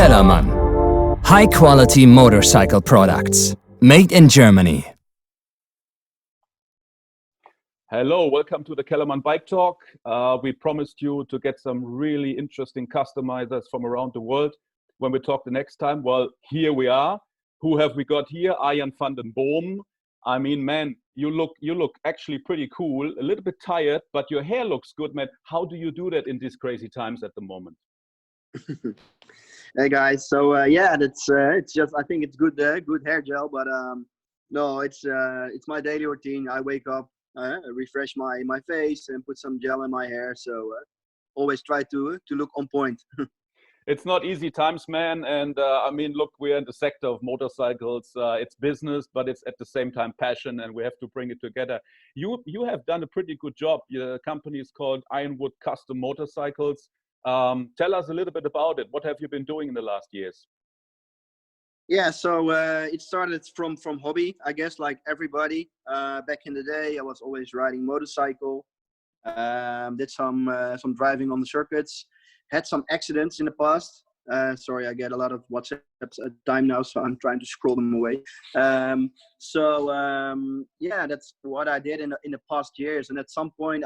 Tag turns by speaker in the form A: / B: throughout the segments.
A: Kellermann. High quality motorcycle products. Made in Germany.
B: Hello, welcome to the Kellermann Bike Talk. We promised you to get some really interesting customizers from around the world when we talk the next time. Well, here we are. Who have we got here? Arjan van den Boom. I mean, man, you look actually pretty cool. A little bit tired, but your hair looks good, man. How do you do that in these crazy times at the moment?
C: Hey guys, so yeah, it's just I think it's good hair gel, but no, it's my daily routine. I wake up, refresh my face, and put some gel in my hair. So always try to look on point.
B: It's not easy times, man. And I mean, look, we're in the sector of motorcycles. It's business, but it's at the same time passion, and we have to bring it together. You have done a pretty good job. Your company is called Ironwood Custom Motorcycles. Tell us a little bit about it. What have you been doing in the last years?
C: Yeah, so it started from hobby, I guess, like everybody. Back in the day, I was always riding motorcycle. Did some driving on the circuits. Had some accidents in the past. Sorry, I get a lot of WhatsApps at the time now, so I'm trying to scroll them away. Yeah, that's what I did in the past years. And at some point,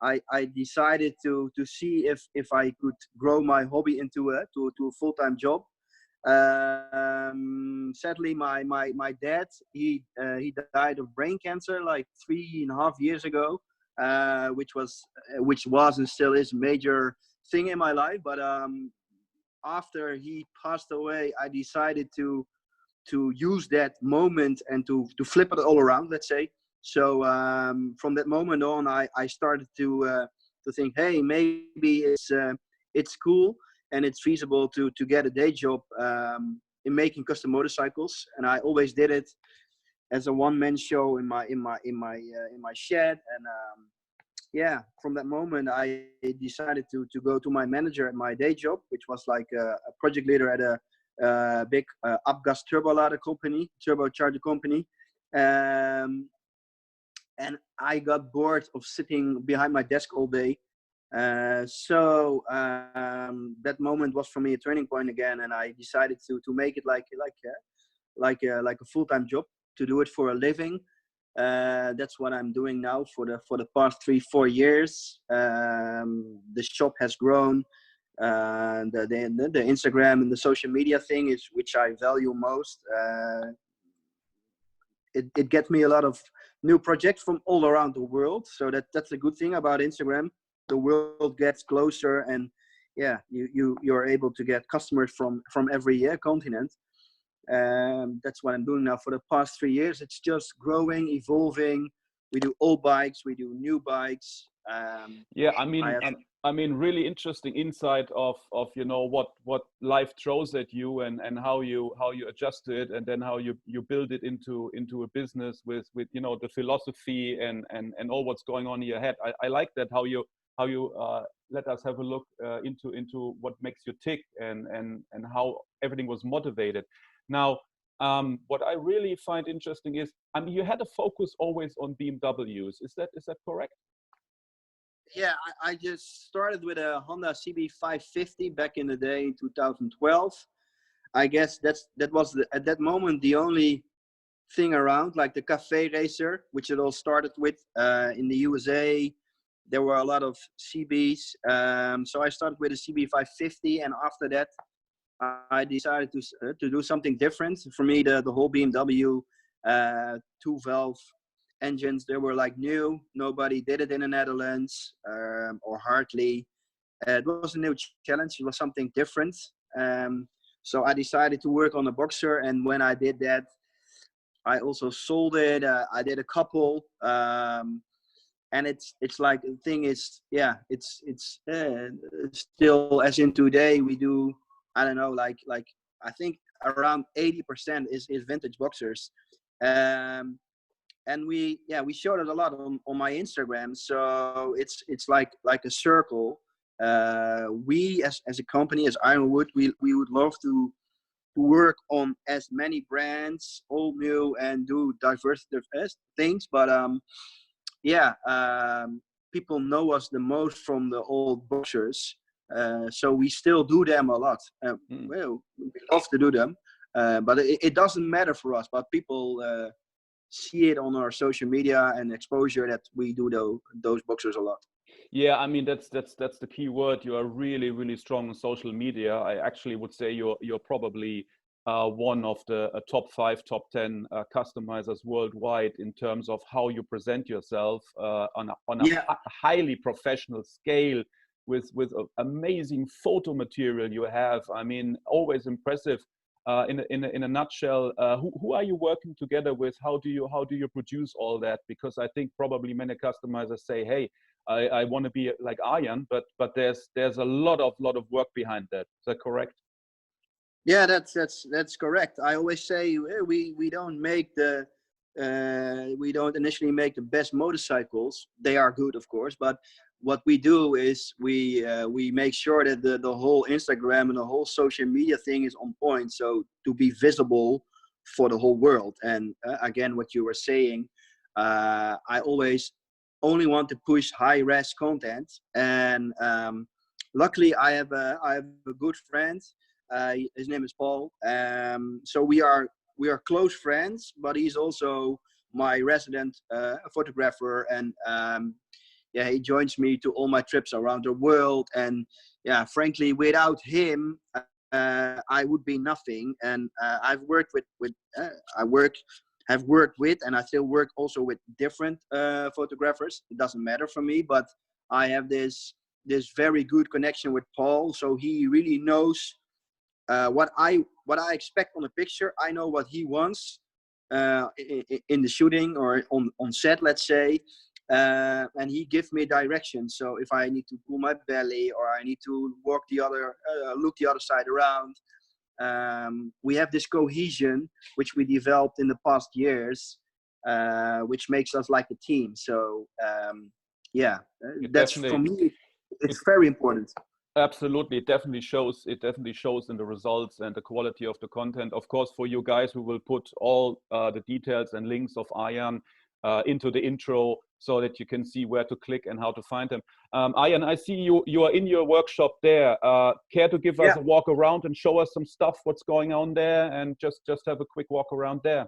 C: I decided to see if I could grow my hobby into a full-time job. Sadly, my dad he died of brain cancer like 3.5 years ago, which was and still is a major thing in my life. But after he passed away, I decided to use that moment and to flip it all around, let's say. So from that moment on, I started to think, hey, maybe it's cool and it's feasible to get a day job in making custom motorcycles. And I always did it as a one-man show in my shed. And yeah, from that moment, I decided to go to my manager at my day job, which was like a project leader at a big upgas turbocharger company. And I got bored of sitting behind my desk all day. So that moment was for me a turning point again, and I decided to make it like a full-time job, to do it for a living. That's what I'm doing now for the past 3-4 years. The shop has grown. The Instagram and the social media thing is which I value most. It gets me a lot of new projects from all around the world. So that's a good thing about Instagram. The world gets closer, and yeah, you're able to get customers from every continent. That's what I'm doing now for the past 3 years. It's just growing, evolving. We do old bikes, we do new bikes.
B: Yeah, I mean, really interesting insight of what life throws at you and how you adjust to it, and then how you build it into a business with the philosophy and all what's going on in your head. I like that how you let us have a look into what makes you tick and how everything was motivated. Now, what I really find interesting is, I mean, you had a focus always on BMWs. Is that correct?
C: Yeah, I just started with a Honda CB550 back in the day in 2012. I guess that was at that moment the only thing around, like the cafe racer, which it all started with in the USA. There were a lot of CBs. So I started with a CB550, and after that, I decided to do something different. For me, the whole BMW 2-valve engines, they were like new. Nobody did it in the Netherlands, or hardly. It was a new challenge. It was something different. So I decided to work on a Boxer, and when I did that, I also sold it. I did a couple, and it's like, the thing is, yeah, it's still, as in today, we do, I don't know, like I think around 80% is vintage Boxers. And we showed it a lot on my Instagram. So it's like a circle. We as a company, as Ironwood, we would love to work on as many brands, all new, and do diverse things. But people know us the most from the old Boxers. So we still do them a lot. Well, we love to do them, but it doesn't matter for us. But people see it on our social media and exposure that we do those boxers a lot.
B: Yeah, I mean that's the key word. You are really, really strong on social media. I actually would say you're probably one of the top 5, top 10 customizers worldwide in terms of how you present yourself on a highly professional scale with amazing photo material you have. I mean, always impressive. In a nutshell, who are you working together with? How do you produce all that? Because I think probably many customizers say, hey, I want to be like Arjan, but there's a lot of work behind that. Is that correct?
C: Yeah, that's correct. I always say we don't make we don't initially make the best motorcycles. They are good, of course, but what we do is we make sure that the whole Instagram and the whole social media thing is on point, so to be visible for the whole world. And again, what you were saying, I always only want to push high res content, and luckily I have a good friend. His name is Paul. So we are close friends, but he's also my resident photographer, and yeah, he joins me to all my trips around the world. And yeah, frankly, without him, I would be nothing. And I've worked with have worked with, and I still work also with different photographers. It doesn't matter for me, but I have this very good connection with Paul. So he really knows what I expect on a picture. I know what he wants in the shooting or on set, let's say, and he gives me direction. So if I need to pull my belly or I need to walk look the other side around, we have this cohesion which we developed in the past years, which makes us like a team. So yeah, that's for me. It's very important.
B: Absolutely, it definitely shows. It definitely shows in the results and the quality of the content. Of course, for you guys, we will put all the details and links of Arjan into the intro so that you can see where to click and how to find them. Arjan, I see you are in your workshop there. Care to give us a walk around and show us some stuff, what's going on there, and just have a quick walk around there?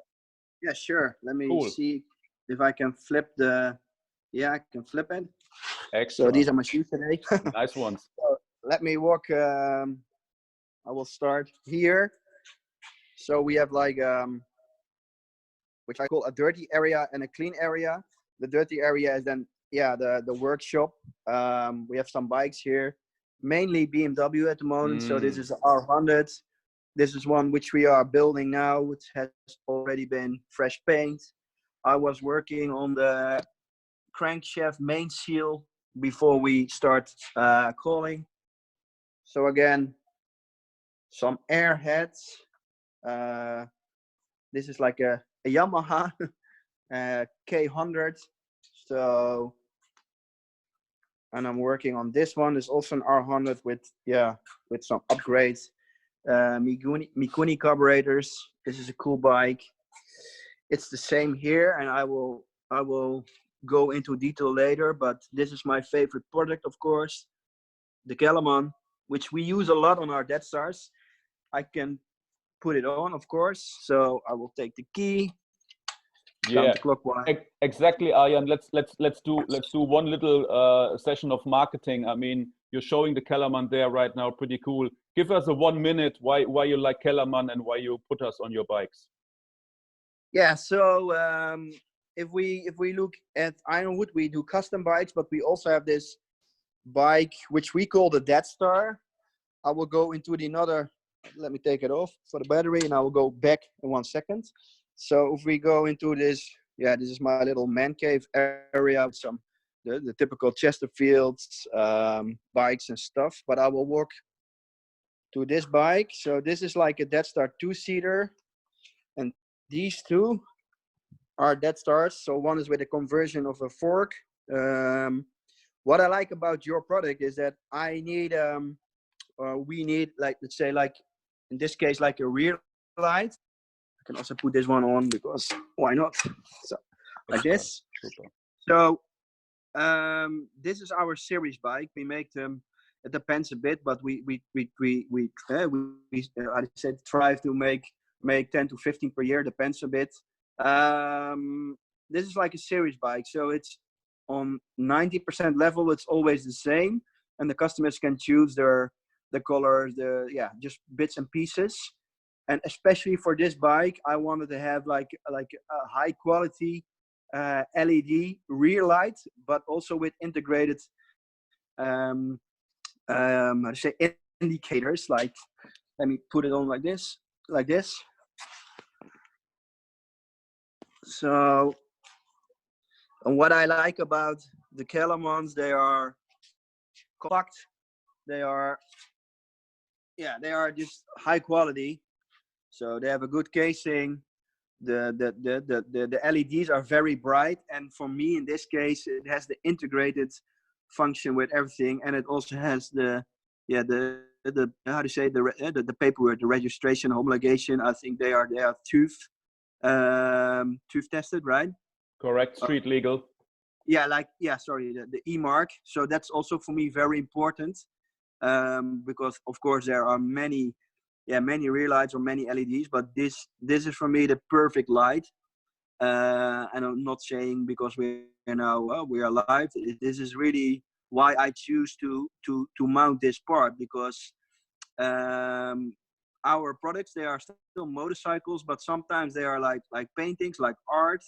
C: Yeah, sure. Let me see if I can flip the. Yeah, I can flip it.
B: Excellent.
C: So these are my shoes today.
B: Nice ones.
C: So let me walk. I will start here. So we have like which I call a dirty area and a clean area. The dirty area is then the workshop. We have some bikes here, mainly BMW at the moment. So this is R100. This is one which we are building now, which has already been fresh paint. I was working on the crankshaft main seal before we start calling. So again, some airheads. This is like a Yamaha K100. So, and I'm working on this one. It's also an R100 with some upgrades. Mikuni carburetors. This is a cool bike. It's the same here, and I will go into detail later. But this is my favorite product, of course, the Kellermann, which we use a lot on our Dead Stars. I can put it on, of course. So I will take the key.
B: Yeah, exactly, Arjan. Let's do one little session of marketing. I mean, you're showing the Kellermann there right now, pretty cool. Give us a 1 minute why you like Kellermann and why you put us on your bikes.
C: Yeah, so if we look at Ironwood, we do custom bikes, but we also have this bike which we call the Dead Star. I will go into another. Let me take it off for the battery, and I will go back in 1 second. So if we go into this, this is my little man cave area with some the typical Chesterfields bikes and stuff. But I will walk to this bike. So this is like a Dead Star 2-seater, and these two are Dead Stars. So one is with a conversion of a fork. What I like about your product is that we need, like, let's say, like in this case, like a rear light. I can also put this one on because why not? So like this. So this is our series bike. We make them it depends a bit, but I said try to make 10 to 15 per year, depends a bit. This is like a series bike, so it's on 90% level, it's always the same, and the customers can choose the colors, just bits and pieces. And especially for this bike, I wanted to have like a high quality LED rear light, but also with integrated how to say, indicators. Like, let me put it on like this. So, and what I like about the Kellermanns, they are compact. They are just high quality. So they have a good casing. The LEDs are very bright, and for me in this case, it has the integrated function with everything, and it also has the how to say, the paperwork, the registration, homologation. I think they are TÜV tested, right?
B: Correct, street legal.
C: Sorry, the E mark. So that's also for me very important, because of course there are many rear lights or many LEDs, but this is for me the perfect light. And I'm not saying because we are live. This is really why I choose to mount this part, because our products, they are still motorcycles, but sometimes they are like paintings, like art.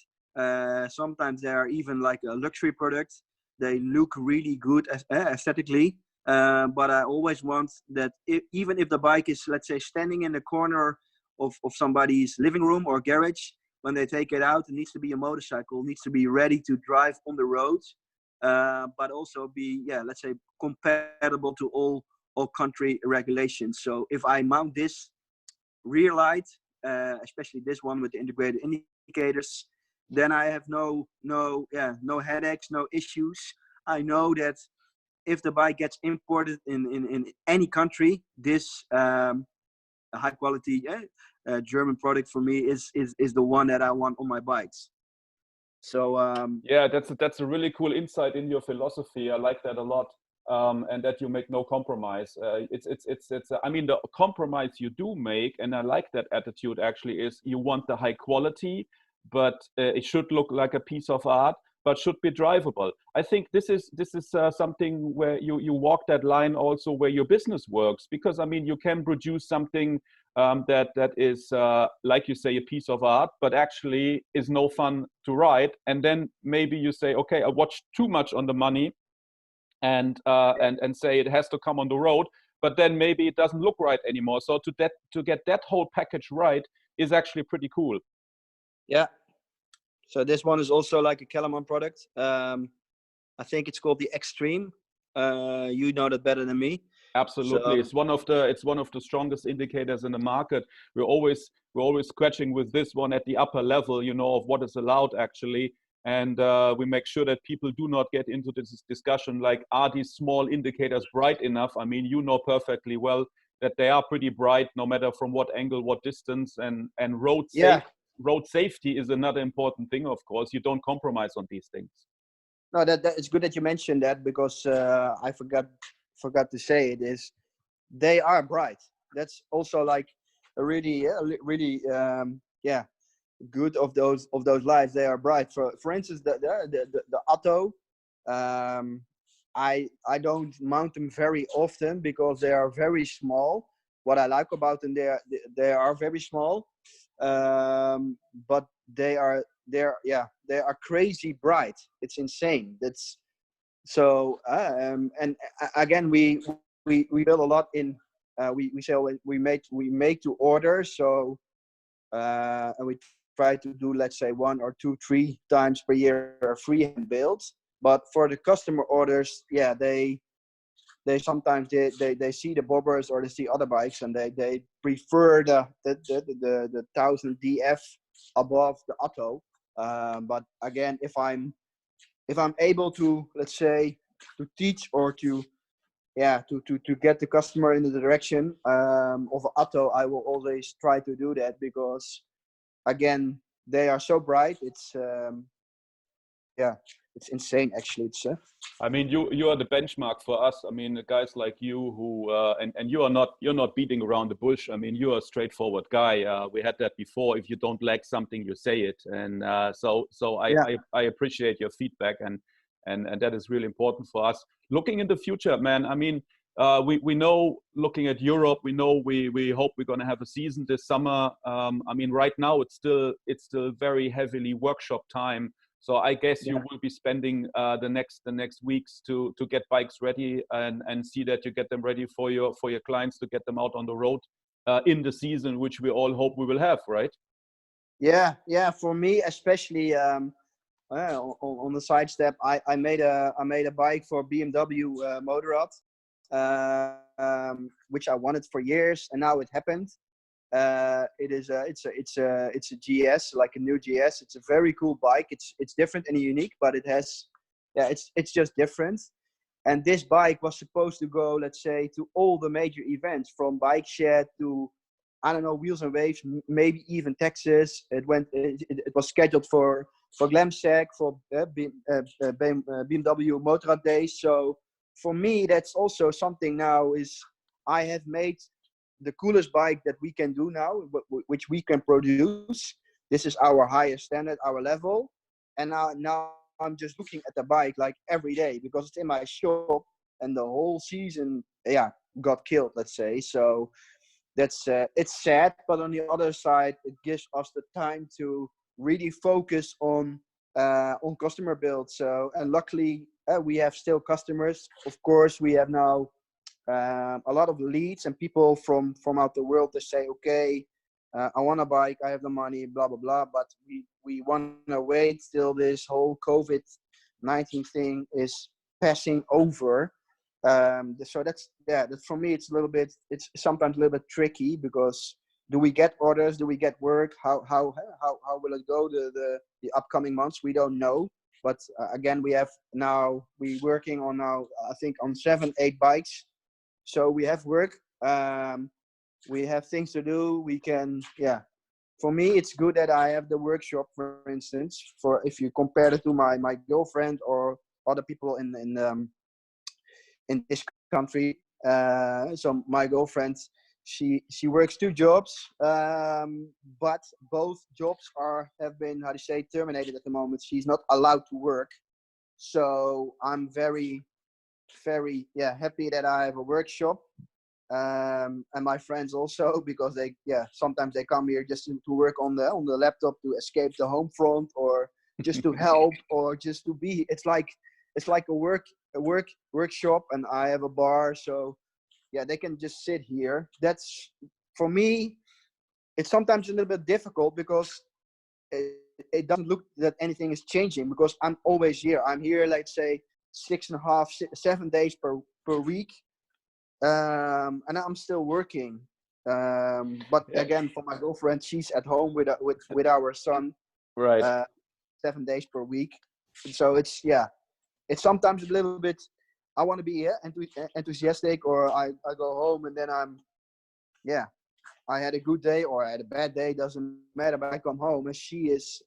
C: Sometimes they are even like a luxury product. They look really good aesthetically. But I always want that even if the bike is, let's say, standing in the corner of somebody's living room or garage, when they take it out, it needs to be a motorcycle, needs to be ready to drive on the road, but also be, let's say, compatible to all country regulations. So if I mount this rear light, especially this one with the integrated indicators, then I have no headaches, no issues. I know that if the bike gets imported in any country, this high quality German product for me is the one that I want on my bikes. So
B: that's a really cool insight in your philosophy. I like that a lot, and that you make no compromise. I mean, the compromise you do make, and I like that attitude actually, is you want the high quality, but it should look like a piece of art, but should be drivable. I think this is something where you walk that line also where your business works, because I mean, you can produce something that is like you say, a piece of art, but actually is no fun to ride. And then maybe you say, okay, I watched too much on the money, and say it has to come on the road, but then maybe it doesn't look right anymore. So to get that whole package right is actually pretty cool.
C: Yeah. So this one is also like a Kellermann product. I think it's called the Extreme. You know that better than me.
B: Absolutely, so, it's one of the strongest indicators in the market. We're always scratching with this one at the upper level, of what is allowed actually, and we make sure that people do not get into this discussion like, are these small indicators bright enough? I mean, you know perfectly well that they are pretty bright, no matter from what angle, what distance, and road safety is another important thing. Of course, you don't compromise on these things.
C: No, that it's good that you mentioned that, because I forgot to say it, is they are bright. That's also like a really good of those lights. They are bright. For instance, the Otto, I don't mount them very often because they are very small. What I like about them, they are very small, but they are crazy bright. It's insane. That's so and again, we build a lot in we sell, we make to order. So and we try to do, let's say, 1 or 2, 3 times per year a freehand build. But for the customer orders, they sometimes they see the bobbers or they see other bikes, and they prefer the 1000 DF above the Otto. But again, if I'm able to, let's say, to teach or to get the customer in the direction of Otto, I will always try to do that, because again, they are so bright. It's it's insane actually. It's
B: I mean, you are the benchmark for us. I mean, guys like you who and you're not beating around the bush. I mean, you're a straightforward guy. We had that before. If you don't like something, you say it. And so I appreciate your feedback, and that is really important for us. Looking in the future, man. I mean, we know, looking at Europe, we know we hope we're going to have a season this summer. I mean, right now it's still very heavily workshop time. So I guess you will be spending the next weeks to get bikes ready and see that you get them ready for your clients to get them out on the road in the season, which we all hope we will have, right?
C: Yeah. For me, especially on the side step, I made a bike for BMW Motorrad, which I wanted for years, and now it happened. It's a GS, like a new GS. It's a very cool bike. It's different and unique, but it has, it's just different. And this bike was supposed to go, let's say, to all the major events, from Bike Shed to, I don't know, Wheels and Waves, maybe even Texas. It was scheduled for Glamsack, for BMW Motorrad Days. So for me, that's also something now, is I have made the coolest bike that we can do now, which we can produce. This is our highest standard, our level. And now I'm just looking at the bike like every day, because it's in my shop, and the whole season, got killed, let's say. So that's it's sad, but on the other side, it gives us the time to really focus on customer build. So, and luckily we have still customers. Of course, we have now a lot of leads and people from out the world to say, okay, I want a bike, I have the money, blah blah blah, but we want to wait till this whole COVID-19 thing is passing over. So that's for me, it's sometimes a little bit tricky, because do we get orders, do we get work, how will it go the upcoming months? We don't know. But again, we working on now, I think, on 7-8 bikes. So we have work, we have things to do. We can, for me, it's good that I have the workshop, for instance, for if you compare it to my girlfriend or other people in this country. So my girlfriend, she works 2 jobs, but both jobs have been, terminated at the moment. She's not allowed to work. So I'm very happy that I have a workshop, and my friends also, because they sometimes they come here just to work on the laptop, to escape the home front, or just to help, or just to be. It's like a workshop, and I have a bar, so they can just sit here. That's, for me, it's sometimes a little bit difficult, because it doesn't look that anything is changing, because I'm always here. I'm here, let's say, 6.5, 7 days per week, and I'm still working. But again, for my girlfriend, she's at home with our son,
B: right?
C: 7 days per week. So it's sometimes a little bit. I want to be enthusiastic, or I go home and then I had a good day or I had a bad day, doesn't matter, but I come home and she is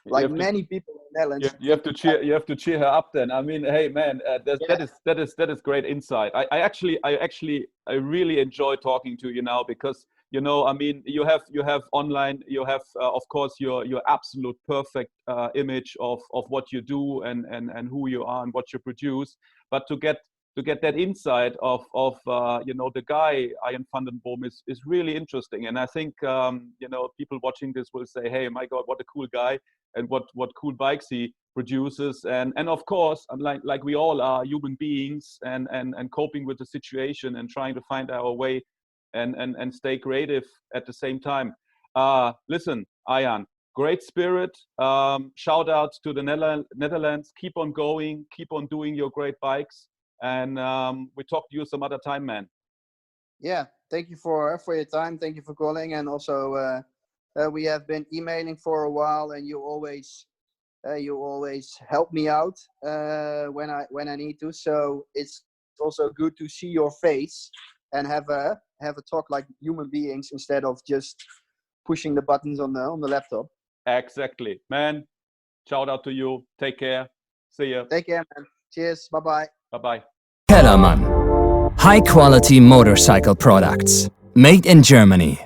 C: like many people in the Netherlands.
B: You have to cheer her up then. I mean, hey man, that is great insight. I really enjoy talking to you now, because I mean, you have online, you have of course your absolute perfect image of what you do and who you are and what you produce, but to get that insight of the guy Arjan van den Boom is really interesting. And I think people watching this will say, hey, my God, what a cool guy, and what cool bikes he produces. And of course, like we all are human beings, and coping with the situation and trying to find our way and stay creative at the same time. Listen, Arjan, great spirit. Shout out to the Netherlands. Keep on going, keep on doing your great bikes. And we talk to you some other time, man.
C: Yeah, thank you for your time. Thank you for calling. And also, we have been emailing for a while, and you always help me out when I need to. So it's also good to see your face and have a talk like human beings, instead of just pushing the buttons on the laptop.
B: Exactly, man. Shout out to you. Take care. See ya.
C: Take care, man. Cheers. Bye-bye.
B: Bye-bye.
A: Kellermann. High quality motorcycle products. Made in Germany.